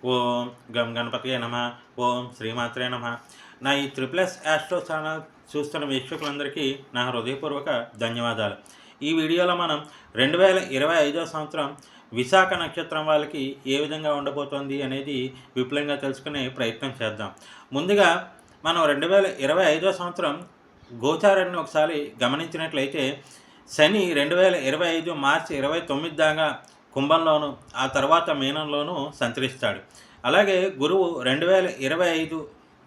ఓం గం గణపతియే నమ. ఓం శ్రీమాత్రే నమ. నా ఈ త్రిప్లస్ యాస్ట్రో ఛానల్ చూస్తున్న వీక్షకులందరికీ నా హృదయపూర్వక ధన్యవాదాలు. ఈ వీడియోలో మనం 2025 సంవత్సరం విశాఖ నక్షత్రం వాళ్ళకి ఏ విధంగా ఉండబోతోంది అనేది విపులంగా తెలుసుకునే ప్రయత్నం చేద్దాం. ముందుగా మనం 2025 సంవత్సరం గోచారాన్ని ఒకసారి గమనించినట్లయితే శని 2025 మార్చి 29 దాకా కుంభంలోను, ఆ తర్వాత మీనంలోనూ సంచరిస్తాడు. అలాగే గురువు 2025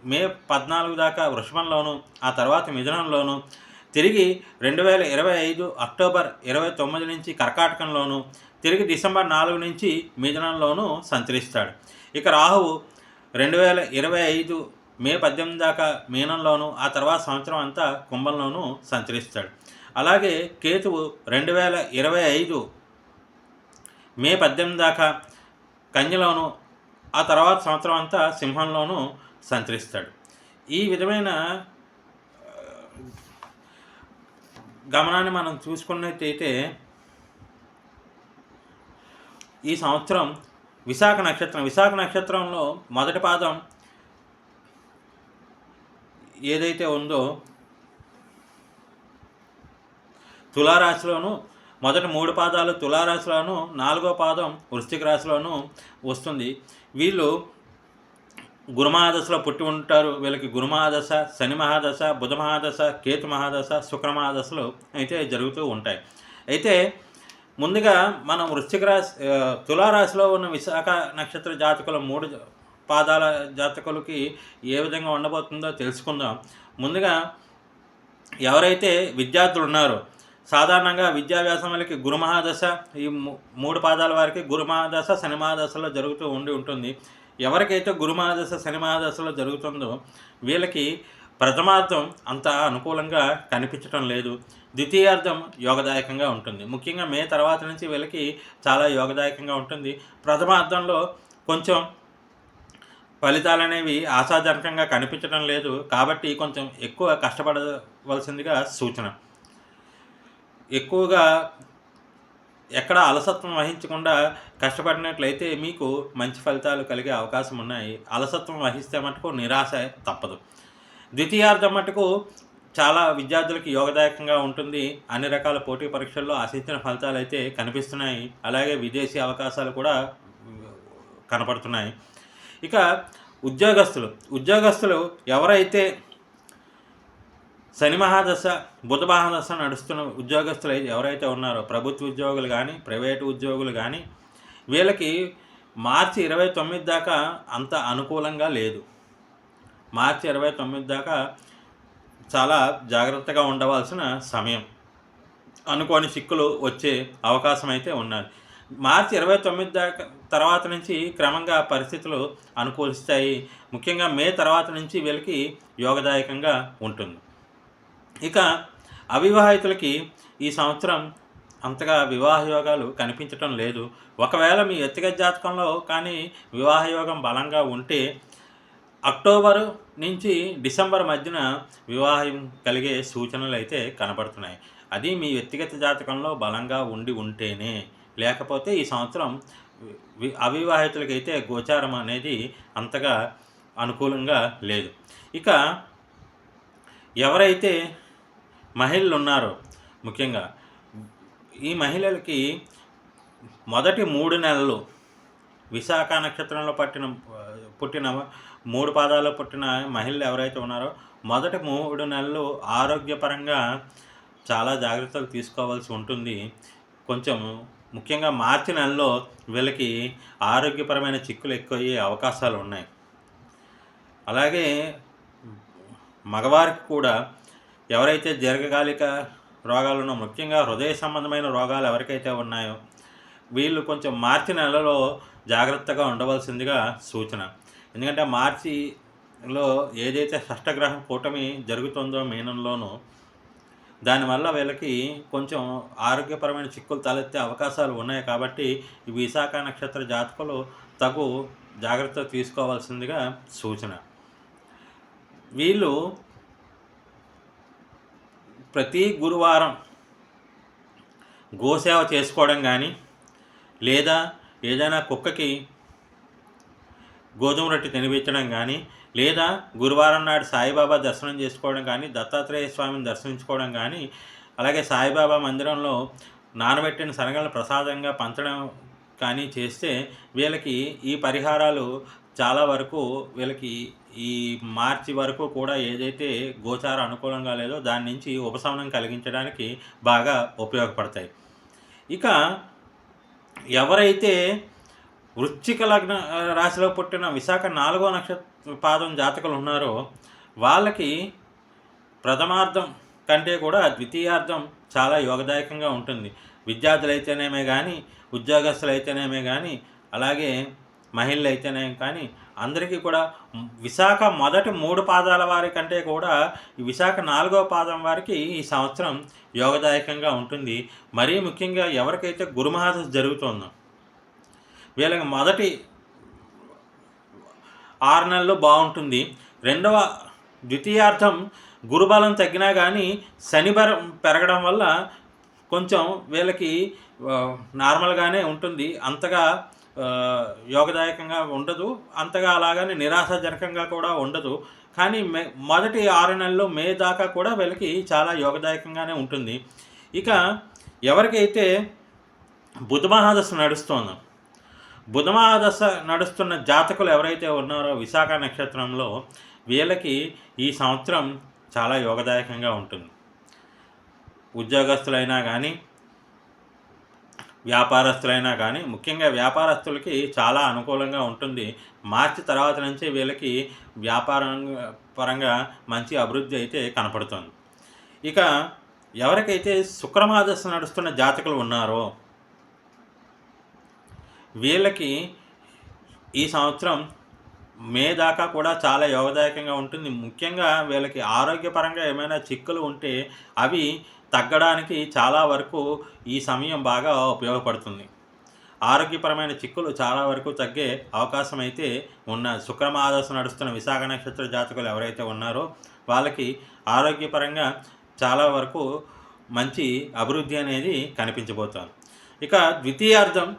మే 14 దాకా వృషభంలోను, ఆ తర్వాత మిథునంలోను, తిరిగి 2025 అక్టోబర్ 29 నుంచి కర్కాటకంలోను, తిరిగి డిసెంబర్ 4 నుంచి మిథునంలోనూ సంచరిస్తాడు. ఇక రాహువు 2025 మే 18 దాకా మీనంలోను, ఆ తర్వాత సంవత్సరం అంతా కుంభంలోనూ సంచరిస్తాడు. అలాగే కేతువు 2025 మే 18 దాకా కన్యలోను, ఆ తర్వాత సంవత్సరం అంతా సింహంలోనూ సంచరిస్తాడు. ఈ విధమైన గమనాన్ని మనం చూసుకున్నట్టయితే ఈ సంవత్సరం విశాఖ నక్షత్రంలో మొదటి పాదం ఏదైతే ఉందో తులారాశిలోను, మొదటి 3 పాదాలు తులారాశిలోను, 4వ పాదం వృశ్చిక రాశిలోను వస్తుంది. వీళ్ళు గురుమహాదశలో పుట్టి ఉంటారు. వీళ్ళకి గురుమహాదశ, శని మహాదశ, బుధ మహాదశ, కేతు మహాదశ, శుక్ర మహాదశలు అయితే జరుగుతూ ఉంటాయి. అయితే ముందుగా మనం తులారాశిలో ఉన్న విశాఖ నక్షత్ర జాతకుల 3 పాదాల జాతకులకి ఏ విధంగా ఉండబోతుందో తెలుసుకుందాం. ముందుగా ఎవరైతే విద్యార్థులు ఉన్నారో, సాధారణంగా విద్యాభ్యాసం వాళ్ళకి గురుమహాదశ, ఈ 3 పాదాల వారికి గురుమహాదశ శని మహాదశలో జరుగుతూ ఉంటుంది. ఎవరికైతే గురుమహాదశ శని మహాదశలో జరుగుతుందో వీళ్ళకి ప్రథమార్థం అంత అనుకూలంగా కనిపించడం లేదు. ద్వితీయార్థం యోగదాయకంగా ఉంటుంది. ముఖ్యంగా మే తర్వాత నుంచి వీళ్ళకి చాలా యోగదాయకంగా ఉంటుంది. ప్రథమార్థంలో కొంచెం ఫలితాలు అనేవి ఆశాజనకంగా కనిపించడం లేదు. కాబట్టి కొంచెం ఎక్కువ కష్టపడవలసిందిగా సూచన. ఎక్కువగా ఎక్కడ అలసత్వం వహించకుండా కష్టపడినట్లయితే మీకు మంచి ఫలితాలు కలిగే అవకాశం ఉన్నాయి. అలసత్వం వహిస్తే మటుకు నిరాశ తప్పదు. ద్వితీయార్థం మటుకు చాలా విద్యార్థులకి యోగదాయకంగా ఉంటుంది. అన్ని రకాల పోటీ పరీక్షల్లో ఆశించిన ఫలితాలు అయితే కనిపిస్తున్నాయి. అలాగే విదేశీ అవకాశాలు కూడా కనపడుతున్నాయి. ఇక ఉద్యోగస్తులు ఎవరైతే శని మహాదశ, బుధ మహాదశ నడుస్తున్న ఉద్యోగస్తులు ఎవరైతే ఉన్నారో, ప్రభుత్వ ఉద్యోగులు కానీ ప్రైవేటు ఉద్యోగులు కానీ, వీళ్ళకి మార్చి 29 దాకా అంత అనుకూలంగా లేదు. మార్చి 29 దాకా చాలా జాగ్రత్తగా ఉండవలసిన సమయం. అనుకోని చిక్కులు వచ్చే అవకాశం అయితే ఉన్నది. మార్చి 29 దాకా తర్వాత నుంచి క్రమంగా పరిస్థితులు అనుకూలిస్తాయి. ముఖ్యంగా మే తర్వాత నుంచి వీళ్ళకి యోగదాయకంగా ఉంటుంది. ఇక అవివాహితులకి ఈ సంవత్సరం అంతగా వివాహ యోగాలు కనిపించటం లేదు. ఒకవేళ మీ వ్యక్తిగత జాతకంలో కానీ వివాహ యోగం బలంగా ఉంటే అక్టోబరు నుంచి డిసెంబర్ మధ్యన వివాహం కలిగే సూచనలు అయితే కనబడుతున్నాయి. అది మీ వ్యక్తిగత జాతకంలో బలంగా ఉంటేనే. లేకపోతే ఈ సంవత్సరం అవివాహితులకైతే గోచారం అనేది అంతగా అనుకూలంగా లేదు. ఇక ఎవరైతే మహిళలు ఉన్నారో, ముఖ్యంగా ఈ మహిళలకి మొదటి 3 నెలలు విశాఖ నక్షత్రంలో పుట్టిన 3 పాదాల్లో పుట్టిన మహిళలు ఎవరైతే ఉన్నారో మొదటి 3 నెలలు ఆరోగ్యపరంగా చాలా జాగ్రత్తలు తీసుకోవాల్సి ఉంటుంది. కొంచెం ముఖ్యంగా మార్చి నెలలో వీళ్ళకి ఆరోగ్యపరమైన చిక్కులు ఎక్కువయ్యే అవకాశాలు ఉన్నాయి. అలాగే మగవారికి కూడా ఎవరైతే దీర్ఘకాలిక రోగాలున్నో, ముఖ్యంగా హృదయ సంబంధమైన రోగాలు ఎవరికైతే ఉన్నాయో వీళ్ళు కొంచెం మార్చి నెలలో జాగ్రత్తగా ఉండవలసిందిగా సూచన. ఎందుకంటే మార్చిలో ఏదైతే షష్టగ్రహం కూటమి జరుగుతుందో మీనంలోనూ, దానివల్ల వీళ్ళకి కొంచెం ఆరోగ్యపరమైన చిక్కులు తలెత్తే అవకాశాలు ఉన్నాయి. కాబట్టి ఈ విశాఖ నక్షత్ర జాతకులు తగు జాగ్రత్త తీసుకోవాల్సిందిగా సూచన. వీళ్ళు ప్రతి గురువారం గోసేవ చేసుకోవడం కానీ, లేదా ఏదైనా కుక్కకి గోధుమ రొట్టె తినిపించడం కానీ, లేదా గురువారం నాడు సాయిబాబా దర్శనం చేసుకోవడం కానీ, దత్తాత్రేయ స్వామిని దర్శించుకోవడం కానీ, అలాగే సాయిబాబా మందిరంలో నానబెట్టిన శనగలను ప్రసాదంగా పంచడం కానీ చేస్తే వీళ్ళకి ఈ పరిహారాలు చాలా వరకు వీళ్ళకి ఈ మార్చి వరకు కూడా ఏదైతే గోచార అనుకూలంగా లేదో దాని నుంచి ఉపశమనం కలిగించడానికి బాగా ఉపయోగపడతాయి. ఇక ఎవరైతే వృశ్చిక లగ్న రాశిలో పుట్టిన విశాఖ 4వ నక్షత్ర పాదం జాతకులు ఉన్నారో వాళ్ళకి ప్రథమార్థం కంటే కూడా ద్వితీయార్థం చాలా యోగదాయకంగా ఉంటుంది. విద్యార్థులైతేనేమే కానీ, ఉద్యోగస్తులైతేనేమే కానీ, అలాగే మహిళలు అయితేనే కానీ అందరికీ కూడా విశాఖ మొదటి 3 పాదాల వారి కంటే కూడా ఈ విశాఖ 4వ పాదం వారికి ఈ సంవత్సరం యోగదాయకంగా ఉంటుంది. మరీ ముఖ్యంగా ఎవరికైతే గురుమహాదశ జరుగుతుందో వీళ్ళకి మొదటి 6 నెలలు బాగుంటుంది. ద్వితీయార్థం గురుబలం తగ్గినా కానీ శనిబలం పెరగడం వల్ల కొంచెం వీళ్ళకి నార్మల్గానే ఉంటుంది. అంతగా యోగదాయకంగా ఉండదు, అంతగా అలాగని నిరాశాజనకంగా కూడా ఉండదు. కానీ మొదటి 6 నెలలు మే దాకా కూడా వీళ్ళకి చాలా యోగదాయకంగానే ఉంటుంది. ఇక ఎవరికైతే బుధమహాదశ నడుస్తుందో బుధమహాదశ నడుస్తున్న జాతకులు ఎవరైతే ఉన్నారో విశాఖ నక్షత్రంలో వీళ్ళకి ఈ సంవత్సరం చాలా యోగదాయకంగా ఉంటుంది. ఉద్యోగస్తులైనా కానీ, వ్యాపారస్తులైనా కానీ, ముఖ్యంగా వ్యాపారస్తులకి చాలా అనుకూలంగా ఉంటుంది. మార్చి తర్వాత నుంచి వీళ్ళకి పరంగా మంచి అభివృద్ధి అయితే కనపడుతుంది. ఇక ఎవరికైతే శుక్రమహాదశ నడుస్తున్న జాతకులు ఉన్నారో వీళ్ళకి ఈ సంవత్సరం మే దాకా కూడా చాలా యోగదాయకంగా ఉంటుంది. ముఖ్యంగా వీళ్ళకి ఆరోగ్యపరంగా ఏమైనా చిక్కులు ఉంటే అవి తగ్గడానికి చాలా వరకు ఈ సమయం బాగా ఉపయోగపడుతుంది. ఆరోగ్యపరమైన చిక్కులు చాలా వరకు తగ్గే అవకాశం అయితే ఉన్న శుక్రమహాదశ నడుస్తున్న విశాఖ నక్షత్ర జాతకులు ఎవరైతే ఉన్నారో వాళ్ళకి ఆరోగ్యపరంగా చాలా వరకు మంచి అభివృద్ధి అనేది కనిపించబోతోంది. ఇక ద్వితీయార్థం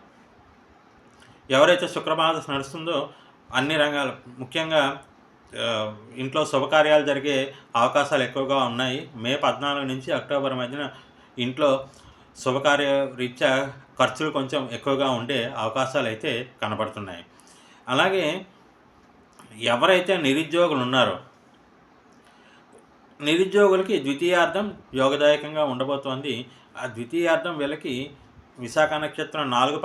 ఎవరైతే శుక్రమహాదశ నడుస్తుందో అన్ని రంగాలు ముఖ్యంగా ఇంట్లో శుభకార్యాలు జరిగే అవకాశాలు ఎక్కువగా ఉన్నాయి. మే 14 నుంచి అక్టోబర్ మధ్యన ఇంట్లో శుభకార్య రీత్యా ఖర్చులు కొంచెం ఎక్కువగా ఉండే అవకాశాలు అయితే కనబడుతున్నాయి. అలాగే ఎవరైతే నిరుద్యోగులు ఉన్నారో నిరుద్యోగులకి ద్వితీయార్థం యోగదాయకంగా ఉండబోతోంది. ఆ ద్వితీయార్థం వీళ్ళకి విశాఖ నక్షత్రం 4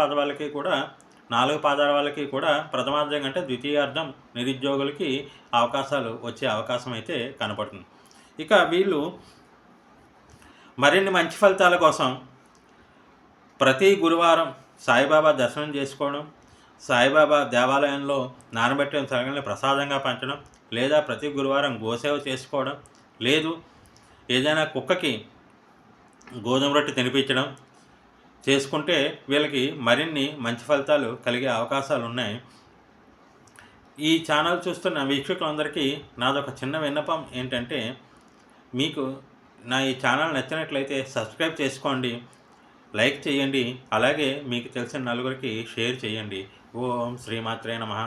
పాదాల వాళ్ళకి కూడా ప్రథమార్థం కంటే ద్వితీయార్థం నిరుద్యోగులకి అవకాశాలు వచ్చే అవకాశం అయితే కనపడుతుంది. ఇక వీళ్ళు మరిన్ని మంచి ఫలితాల కోసం ప్రతి గురువారం సాయిబాబా దర్శనం చేసుకోవడం, సాయిబాబా దేవాలయంలో నానబెట్టిన శనగల్ని ప్రసాదంగా పంచడం, లేదా ప్రతి గురువారం గోసేవ చేసుకోవడం, లేదు ఏదైనా కుక్కకి గోధుమ రొట్టె తినిపించడం చేసుకుంటే వీళ్ళకి మరిన్ని మంచి ఫలితాలు కలిగే అవకాశాలు ఉన్నాయి. ఈ ఛానల్ చూస్తున్న వీక్షకులందరికీ నాదొక చిన్న విన్నపం ఏంటంటే, మీకు నా ఈ ఛానల్ నచ్చినట్లయితే సబ్స్క్రైబ్ చేసుకోండి, లైక్ చేయండి, అలాగే మీకు తెలిసిన నలుగురికి షేర్ చేయండి. ఓం శ్రీమాత్రే నమః.